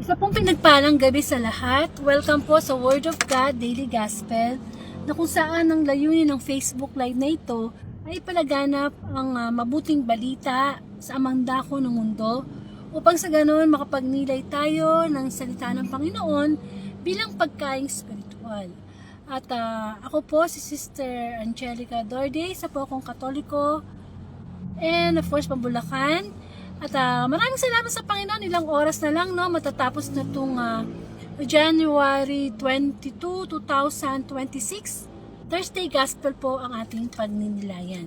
Isa pong pinagpalang gabi sa lahat. Welcome po sa Word of God Daily Gospel, na kung saan ang layunin ng Facebook Live na ito ay palaganap ang mabuting balita sa amang dako ng mundo, upang sa ganon makapagnilay tayo ng salita ng Panginoon bilang pagkaing spiritual. At ako po si Sister Angelica Dorde, isa po akong Katoliko, and of course Pabulacan. At maraming salamat sa Panginoon, ilang oras na lang matatapos na itong January 22, 2026. Thursday Gospel po ang ating pagninilayan.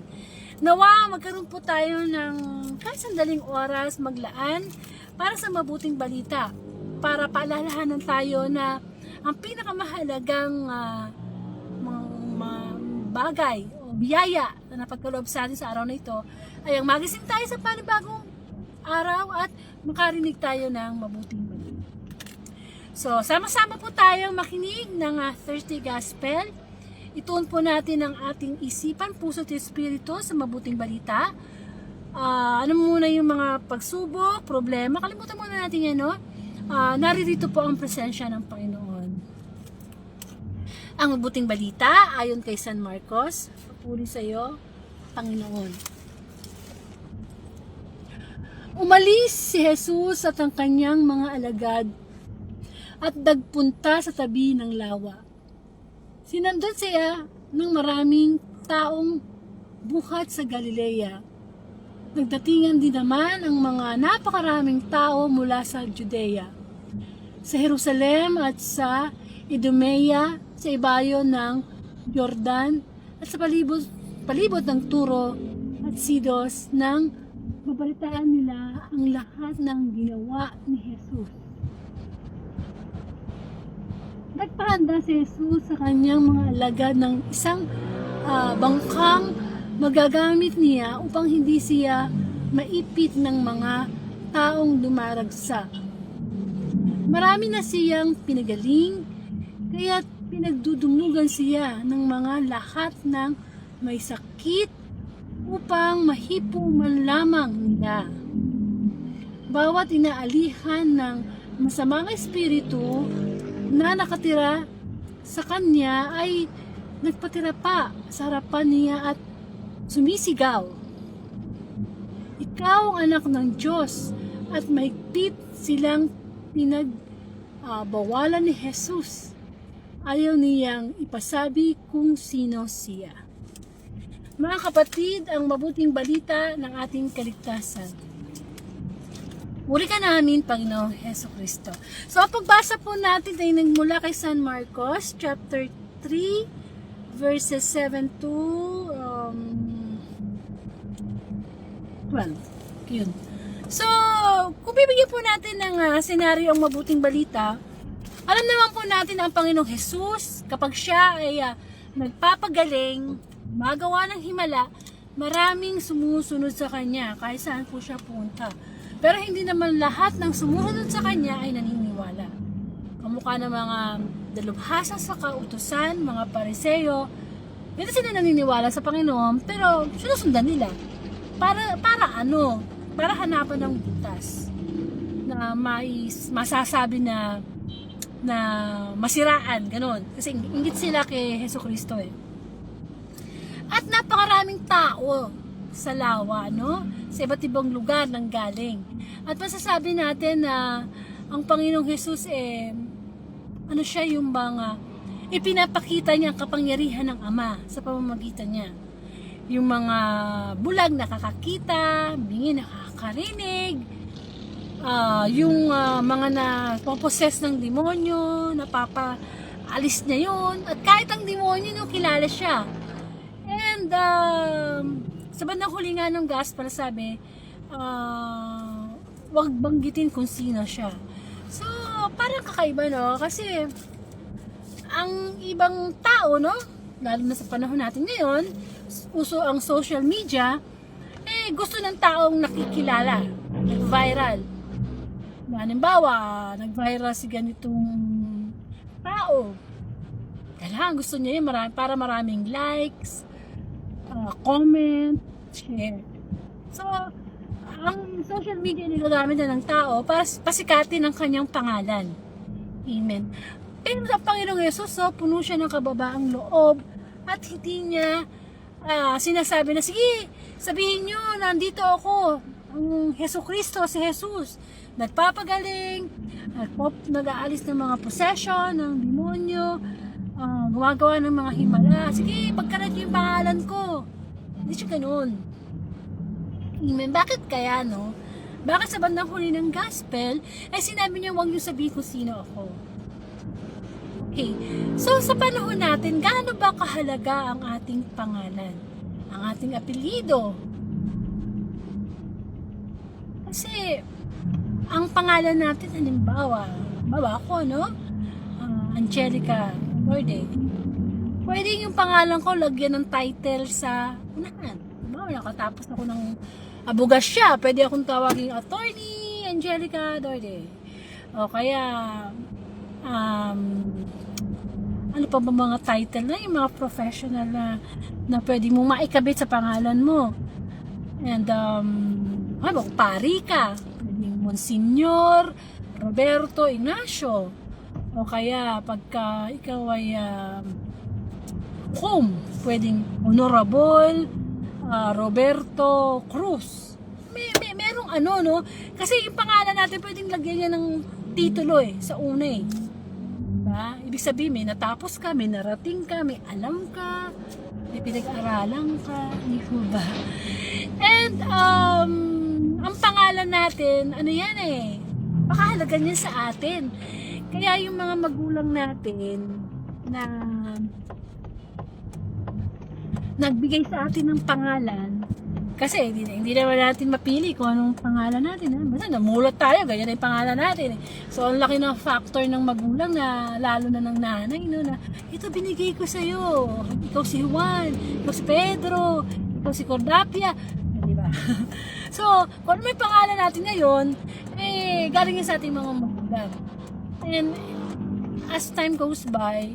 Nawa, magkaroon po tayo ng kahit sandaling oras maglaan para sa mabuting balita, para paalalahanan tayo na ang pinakamahalagang bagay o biyaya na napagkaloob sa atin sa araw na ito ay ang magising tayo sa panibagong araw at makarinig tayo ng mabuting balita. So, sama-sama po tayong makinig ng Thursday Gospel. Ituon po natin ang ating isipan, puso at espiritu sa mabuting balita. Ano muna yung mga pagsubok, problema, kalimutan muna natin yan, no? Naririto po ang presensya ng Panginoon. Ang mabuting balita, ayon kay San Marcos, papuri sa iyo, Panginoon. Umalis si Jesus at ang kanyang mga alagad at dagpunta sa tabi ng lawa. Sinundan siya ng maraming taong buhat sa Galilea. Nagdatingan din naman ang mga napakaraming tao mula sa Judea, sa Jerusalem at sa Idumea, sa ibayo ng Jordan at sa palibot ng Turo at Sidos, nang mabalitaan nila ang lahat ng ginawa ni Jesus. Nagpahanda si Jesus sa kanyang mga alagad ng isang bangkang magagamit niya upang hindi siya maipit ng mga taong dumaragsa. Marami na siyang pinagaling, kaya pinagdudumugan siya ng mga lahat ng may sakit upang mahipo man lamang nila. Bawat inaalihan ng masamang espiritu na nakatira sa kanya ay nagpatira pa sa harapan niya at sumisigaw, "Ikaw ang anak ng Diyos," at mahigpit silang pinagbawalan ni Jesus. Ayaw niyang ipasabi kung sino siya. Mga kapatid, ang mabuting balita ng ating kaligtasan. Puri ka namin, Panginoong Jesucristo. So, ang pagbasa po natin ay nagmula kay San Marcos, chapter 3, verses 7 to 12. Yun. So, kung bibigyan po natin ng senaryo ang mabuting balita, alam naman po natin na ang Panginoong Jesus, kapag siya ay nagpapagaling, magawa ng himala, maraming sumusunod sa kanya kahit saan po siya punta. Pero hindi naman lahat ng sumusunod sa kanya ay naniniwala. Kamukha ng mga dalubhasa sa kautusan, mga Pariseo, hindi sila naniniwala sa Panginoon, pero sinusundan nila. Para ano? Para hanapan ng butas na masasabi na masiraan, ganun. Kasi inggit sila kay Jesucristo eh. At napakaraming tao sa lawa, sa iba't ibang lugar nang galing. At masasabi natin na ang Panginoong Jesus siya yung mga ipinapakita niya ang kapangyarihan ng Ama sa pamamagitan niya. Yung mga bulag nakakakita, bingi nakakarinig, yung mga napoposes ng demonyo, napapaalis niya yun, at kahit ang demonyo kilala siya. And sa bandang huli nga ng gospel sabi, wag banggitin kung sino siya. So, parang kakaiba, kasi ang ibang tao, lalo na sa panahon natin ngayon, uso ang social media, gusto ng taong nakikilala, nag-viral. Halimbawa, nag-viral si ganitong tao. Kailangan gusto niya yun para maraming likes, comment, share. So, ang social media nilagamit na ng tao para pasikatin ang kanyang pangalan. Amen. Pero sa Panginoong Yesus, puno siya ng kababaang loob at hindi niya sinasabi na, sige, sabihin nyo, nandito ako, ang Hesus Kristo, si Jesus, nagpapagaling, nag-aalis ng mga possession, ng demonyo, gumagawa ng mga himala. Sige, pagkarat yung pangalan ko. Hindi siya ganun. Amen. Bakit kaya, no? Bakit sa bandang huli ng gospel, ay sinabi niya, huwag niyo sabihin kung sino ako. Okay. So, sa panahon natin, gaano ba kahalaga ang ating pangalan? Ang ating apelyido? Kasi, ang pangalan natin, halimbawa ako, no? Angelica Lorde. Pwede yung pangalan ko lagyan ng title sa unahan. Nakatapos ako ng abogasya. Pwede akong tawagin Attorney Angelica Lorde. O kaya, ano pa ba mga title na, yung mga professional na pwede mong maikabit sa pangalan mo. And, pari ka. Pwedeng Monsignor Roberto Ignacio. O kaya, pagka ikaw ay pwedeng Honorable Roberto Cruz. Merong no? Kasi yung pangalan natin pwedeng lagyan niya ng titulo sa una diba? Ibig sabihin, may natapos ka, may narating ka, may alam ka, may pinag-aralan ka, di ba? And, ang pangalan natin, yan pakahalaga niya sa atin. Kaya yung mga magulang natin na nagbigay sa atin ng pangalan, kasi hindi naman natin mapili kung anong pangalan natin. Basta namulat tayo, ganyan yung pangalan natin. So, ang laki ng factor ng magulang na, lalo na ng nanay, no, na ito binigay ko sa'yo. Ikaw si Juan, ikaw si Pedro, ikaw si Cordapia. Diba? So, kung ano may pangalan natin ngayon, galing yun sa ating mga magulang. And, as time goes by,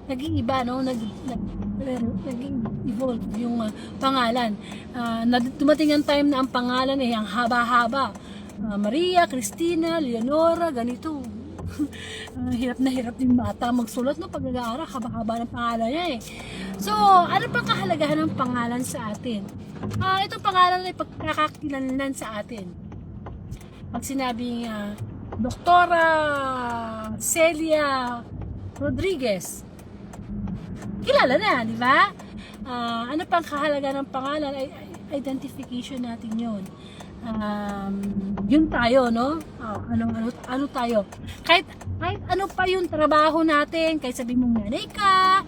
naging iba, no? Naging evolve yung pangalan. Dumating ang time na ang pangalan ang haba-haba. Maria, Cristina, Leonora, ganito. Hirap na hirap din bata magsulat, no? Pag nag-aaral, haba-haba ng pangalan niya So, ano pang kahalagahan ng pangalan sa atin? Itong pangalan ay pagkakakilanlan sa atin. Pag sinabing Doktora Celia Rodriguez, kilala na, di ba? Ano pang kahalaga ng pangalan ay identification natin yun. Yun tayo, no? Ano tayo? Kahit ano pa yung trabaho natin, kahit sabi mong nanay ka,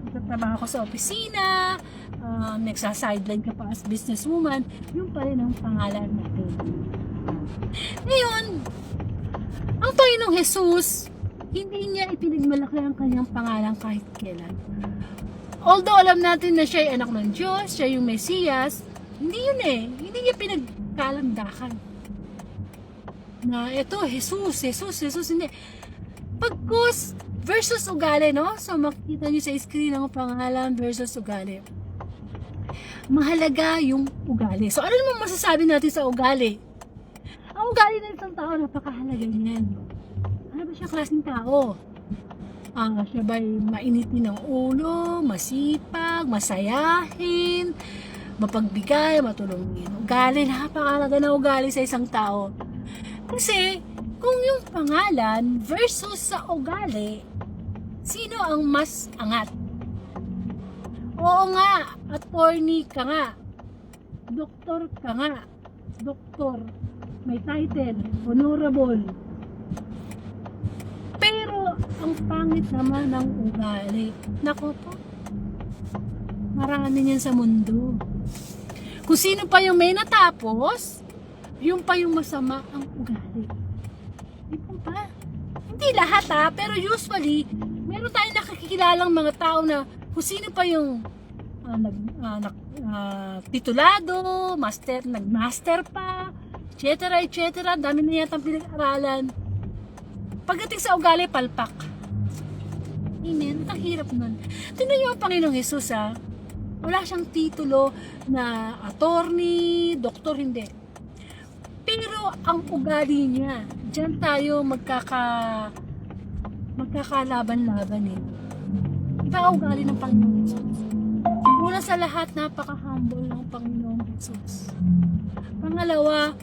nagtatrabaho sa opisina, nagsa-sideline ka pa as businesswoman, yun pa rin ang pangalan natin. Ngayon, ang Panginoong Jesus, hindi niya ipinagmalaki ang kanyang pangalan kahit kailan. Although alam natin na siya ay anak ng Diyos, siya yung Mesiyas, hindi yun hindi niya pinagkalandakan. Na ito, Jesus, hindi. Pagkus versus ugali, no? So makikita niyo sa screen ang pangalan versus ugali. Mahalaga yung ugali. So ano naman masasabi natin sa ugali? Ang ugali ng isang tao, napakahalaga niyan. Ano ba siya klaseng tao? Siya ba'y mainitin ng ulo, masipag, masayahin, mapagbigay, matulungin? Ugali, napakahalaga na ugali sa isang tao. Kasi, kung yung pangalan versus sa ugali, sino ang mas angat? Oo nga, attorney ka nga, doktor ka nga, doktor, may title, honorable. Pero, ang pangit naman ng ugali. Nako po, marami niyan sa mundo. Kung sino pa yung may natapos, yung pa yung masama ang ugali. Hindi po ba? Hindi lahat pero usually, meron tayong nakikilalang mga tao na kung sino pa yung titulado, nagmaster pa, etc. Dami na yatang pinag-aralan. Pagdating sa ugali, palpak. Amen. Ang hirap nun. Tingnan niyo ang Panginoong Jesus Wala siyang titulo na attorney, doktor, hindi. Pero ang ugali niya, diyan tayo magkakalaban-laban eh. Iba ang ugali ng Panginoon Jesus. Una sa lahat, napaka-humble ng Panginoon Jesus. Pangalawa,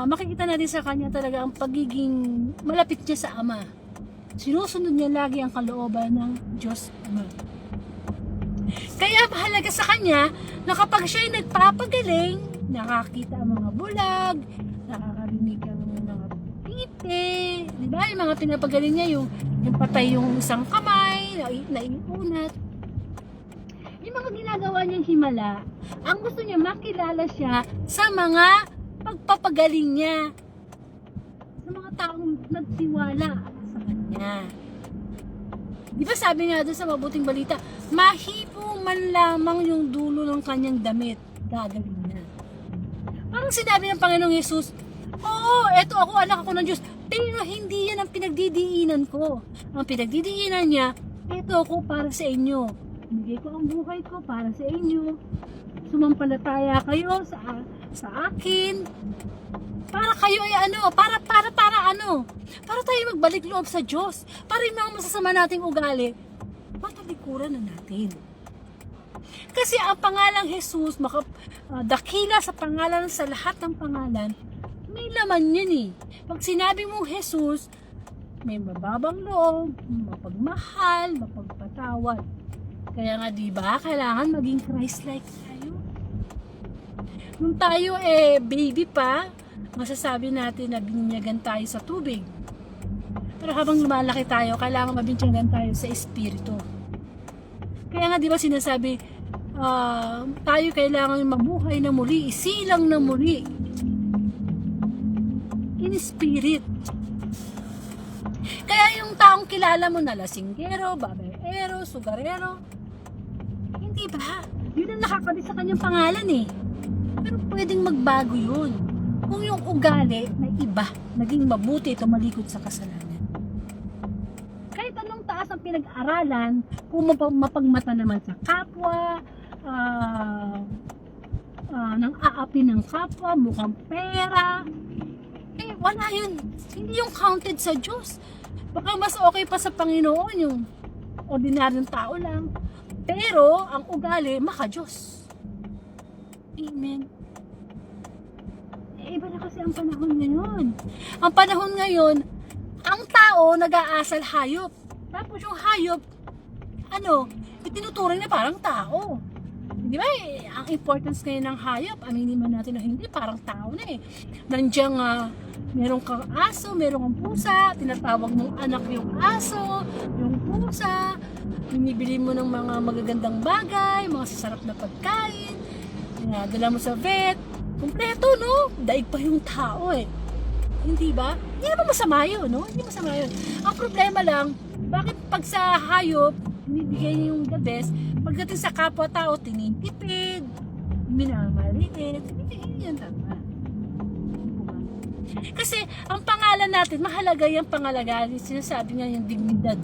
makikita natin sa kanya talaga ang pagiging malapit niya sa Ama. Sinusunod niya lagi ang kalooban ng Diyos Ama. Kaya mahalaga sa kanya na kapag siya'y nagpapagaling, nakakita ang mga bulag, nakakarinig ang mga pite, di ba? Yung mga pinapagaling niya, yung patay yung isang kamay, naiunat. Yung mga ginagawa niyang himala, ang gusto niya makilala siya sa mga pagpapagaling niya, sa mga taong nagtiwala sa kanya. Di ba sabi nga doon sa mabuting balita, mahipo man lamang yung dulo ng kanyang damit, gagawin niya. Parang sinabi ng Panginoong Yesus, oo, eto ako, anak ako ng Diyos, pero hindi yan ang pinagdidiinan ko. Ang pinagdidiinan niya, eto ako para sa inyo. Bigay ko ang buhay ko para sa inyo. Sumampalataya kayo sa akin. Para kayo ay para tayo magbalik loob sa Diyos. Para yung mga masasama nating ugali, matalikuran na natin. Kasi ang pangalang Jesus, dakila sa pangalan sa lahat ng pangalan, may laman yun eh. Pag sinabi mong Jesus, may mababang loob, mapagmahal, mapagpatawad. Kaya nga diba, kailangan maging Christ-like tayo. Nung tayo baby pa, masasabi natin na bininyagan tayo sa tubig. Pero habang lumalaki tayo, kailangan mabinyagan tayo sa espiritu. Kaya nga diba sinasabi, tayo kailangan mabuhay na muli, isilang na muli. In spirit. Kaya yung taong kilala mo na lasinggero, babaero, sugarero, hindi ba? Yun ang nakakabit sa kanyang pangalan eh. Pero pwedeng magbago yun. Kung yung ugali na iba, naging mabuti, tumalikod sa kasalanan. Kahit anong taas ang pinag-aralan, kung mapagmata naman sa kapwa, nang aapi ng kapwa, mukhang pera, wala yun. Hindi yung counted sa Diyos. Baka mas okay pa sa Panginoon yung ordinaryong tao lang. Pero, ang ugali, maka-Diyos. Amen. Iba na kasi ang panahon ngayon. Ang panahon ngayon, ang tao nag-aasal hayop. Tapos yung hayop, itinuturing na parang tao. Di ba ang importance ngayon ng hayop, aminin man natin na hindi, parang tao na eh. Nandiyan meron kang aso, meron kang pusa, tinatawag mong anak yung aso, yung pusa, binibili mo ng mga magagandang bagay, mga sasarap na pagkain, dala mo sa vet, kumpleto, no? Daig pa yung tao eh. Hindi ba? Hindi naman masama yun, no? Hindi masama yun. Ang problema lang, bakit pag sa hayop, binibigay niya yung the best, pagdating sa kapwa-tao, tinitipid, minamaliit, hindi yan tama. Kasi, ang pangalan natin, mahalaga yung pangalagaan. Sinasabi nga yung dignidad.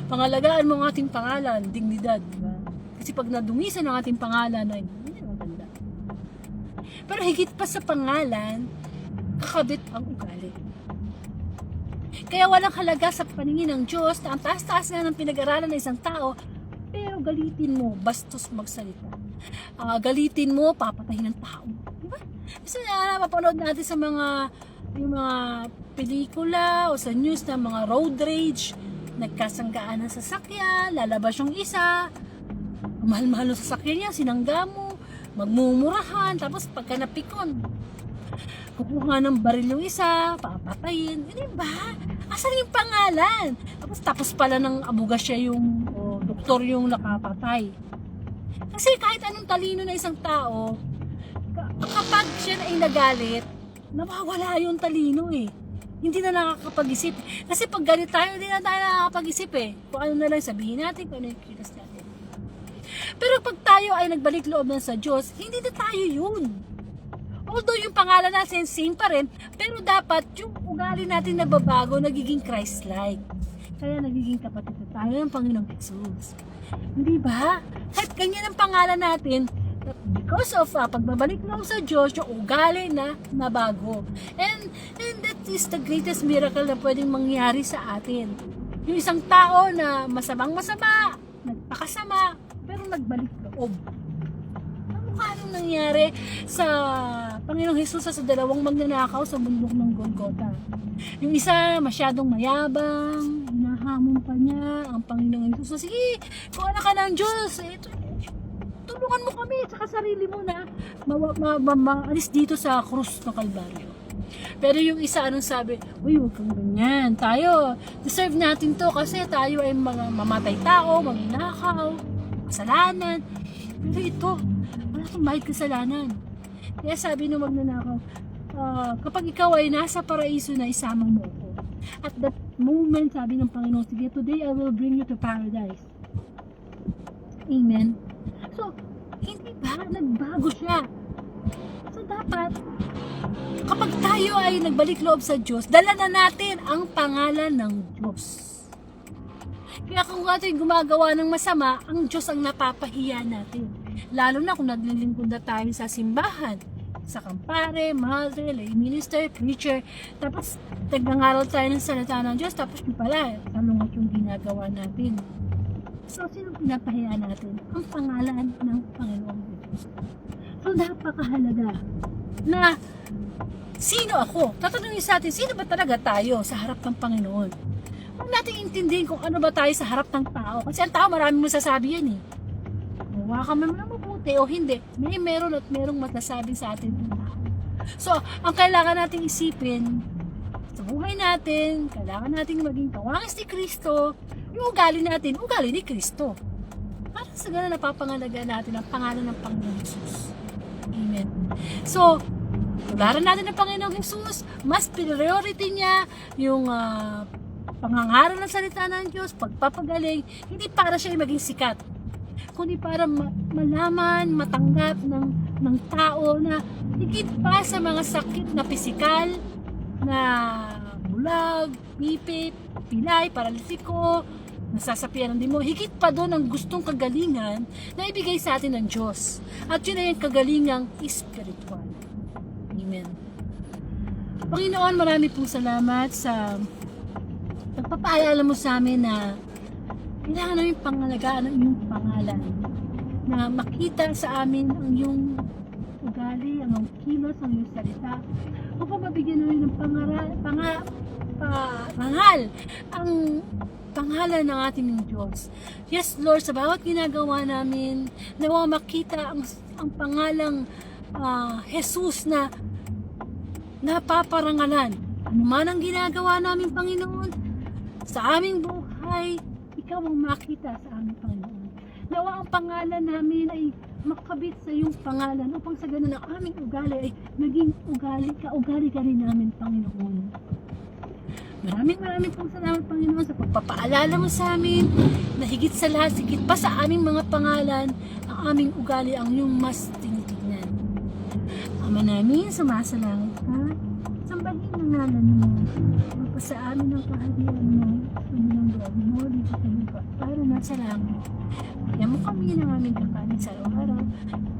Pangalagaan mo ang ating pangalan, dignidad. Diba? Kasi pag nadungisan ang ating pangalan, ay hindi maganda. Pero higit pa sa pangalan, kakabit ang ugali. Kaya walang halaga sa paningin ng Diyos na ang taas-taas nga ng pinag-aralan ng isang tao, pero galitin mo, bastos magsalita. Galitin mo, papatayin ng tao. Diba? Kasi napapanood natin sa yung mga pelikula o sa news na mga road rage, nagkasanggaan ng sasakyan, lalabas yung isa, mahal-mahal ng sasakyan niya, sinangga mo, magmumurahan, tapos pagka napikon, kukuha ng baril yung isa, papatayin. Hindi ba? Asan yung pangalan? Tapos pala ng abuga siya yung doktor yung nakapatay. Kasi kahit anong talino na isang tao, kapag siya na ay nagalit, nawawala yung talino eh. Hindi na nakakapag-isip. Kasi pag galit tayo, hindi na tayo nakakapag-isip eh. Kung ano na lang sabihin natin, kung ano yung kilos natin. Pero pag tayo ay nagbalik loob na sa Diyos, hindi na tayo yun. Although yung pangalan natin same pa rin, pero dapat yung ugali natin nababago, nagiging Christ-like. Kaya nagiging kapatid na tayo ng Panginoong Jesus. Hindi ba? Kahit ganyan ang pangalan natin, because of pagbabalik lang sa Diyos, yung ugali na nabago. And that is the greatest miracle na pwedeng mangyari sa atin. Yung isang tao na masamang-masama, nagpakasama, pero nagbalik loob. Anong nangyari sa Panginoong Jesus sa dalawang magnanakaw sa bundok ng Golgotha? Yung isa masyadong mayabang, hinahamon pa niya ang Panginoong Jesus. Sige, kung anak ka ng Diyos, tulungan mo kami at sarili mo na maalis dito sa krus ng Kalbaryo. Pero yung isa anong sabi, uy, huwag kang ganyan. Tayo, deserve natin to kasi tayo ay mga mamatay tao, magnanakaw, kasalanan. Pero ito, wala kang mahit kasalanan. Kaya sabi nung magnanakaw, kapag ikaw ay nasa paraiso na, isama mo ako. At that moment, sabi ng Panginoon, sige, today I will bring you to paradise. Amen. So, hindi ba? Nagbago siya. So, dapat, kapag tayo ay nagbalik loob sa Diyos, dala na natin ang pangalan ng Diyos. Kaya kung ato yung gumagawa ng masama, ang Diyos ang napapahiya natin. Lalo na kung naglilingkod na tayo sa simbahan, sa kampare, madre, lay minister, preacher, tapos nagngangaral tayo ng salita ng Diyos, tapos yung pala, talungat yung ginagawa natin. So, sino pinapahiya natin? Ang pangalan ng Panginoong Diyos. So, napakahalaga na sino ako? Tatanungin sa atin, sino ba talaga tayo sa harap ng Panginoon? Huwag natin intindihin kung ano ba tayo sa harap ng tao. Kasi ang tao, maraming masasabi yan eh. Huwag ka man mabuti o hindi. Meron at merong matasabi sa atin. So, ang kailangan nating isipin sa buhay natin, kailangan nating maging kawangis ni Kristo, yung ugali natin, ugali ni Kristo. Para sa ganun napapangalaga natin ang pangalan ng Panginoong Jesus. Amen. So, tularan natin ang Panginoong Jesus, mas priority niya yung pangangaral ng salita ng Diyos, pagpapagaling, hindi para siya maging sikat, kundi para malaman, matanggap ng tao na higit pa sa mga sakit na pisikal, na bulag, pipit, pilay, paralisiko, nasasapian ng demo, higit pa doon ang gustong kagalingan na ibigay sa atin ng Diyos. At yun ay ang kagalingang spiritual. Amen. Panginoon, marami pong salamat sa pagpapaalala mo sa amin na kailangan namin pangalagaan ang iyong pangalan, na makita sa amin ang iyong ugali, ang iyong kilos, ang iyong salita, upang mabigyan namin ng pangal ang pangalan ng ating Diyos. Yes, Lord, sa bawat ginagawa namin, nawa makita ang pangalang Jesus na napaparangalan. Ano man ang ginagawa namin, Panginoon, sa aming buhay, ikaw ang makita sa aming Panginoon. Nawa ang pangalan namin ay makabit sa iyong pangalan upang sa ganun ang aming ugali ay naging ugali ka rin namin, Panginoon. Maraming pong salamat, Panginoon, sa pagpapaalala mo sa amin na higit sa lahat, higit pa sa aming mga pangalan, ang aming ugali ang iyong mas tinitignan. Ama namin, sumasalangit ka, sambahin ang ngalan mo, magpa sa amin ang kaharian mo, ng loob mo, dito sa lupa, para nasa langit. Bigyan mo kami ng aming kakanin sa araw-araw.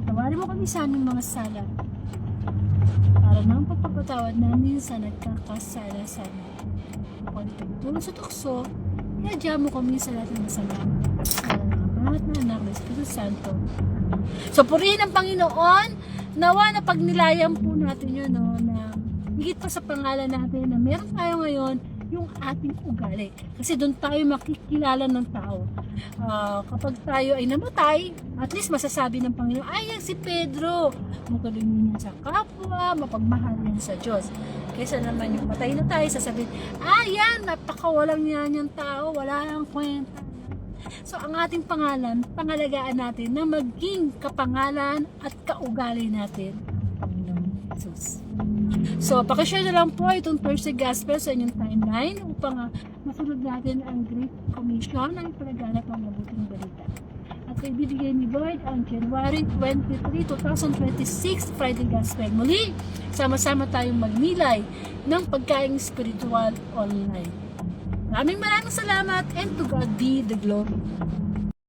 Tawarin mo kami sa aming mga sala, para nang pagpapatawad namin sa nagkakasala sa amin. Kung itutulong sa tukso, iadya mo kami sa lahat ng masama. At na anak ng Espiritu Santo. So, purihin ang Panginoon. Nawa na pagnilayan po natin yun, no, na higit pa sa pangalan natin na meron tayo ngayon yung ating ugali. Kasi doon tayo makikilala ng tao. Kapag tayo ay namatay, at least masasabi ng Panginoon, ay yan si Pedro, magaling niya sa kapwa, mapagmahal yan sa Diyos. Kaysa naman yung patay na tayo, sasabihin, yan, napakawalang niya niyang tao, wala lang kwenta. So, ang ating pangalan, pangalagaan natin na maging kapangalan at kaugali natin, Panginoon Jesus. So, pakishare na lang po itong Thursday Gospel sa inyong timeline upang masunod natin ang Great Commission ng palaganap ng mabuting balita. At ibibigay ni Lord ang January 23, 2026 Friday Gospel. Muli, sama-sama tayong magnilay ng pagkaing spiritual online. Maraming salamat and to God be the glory.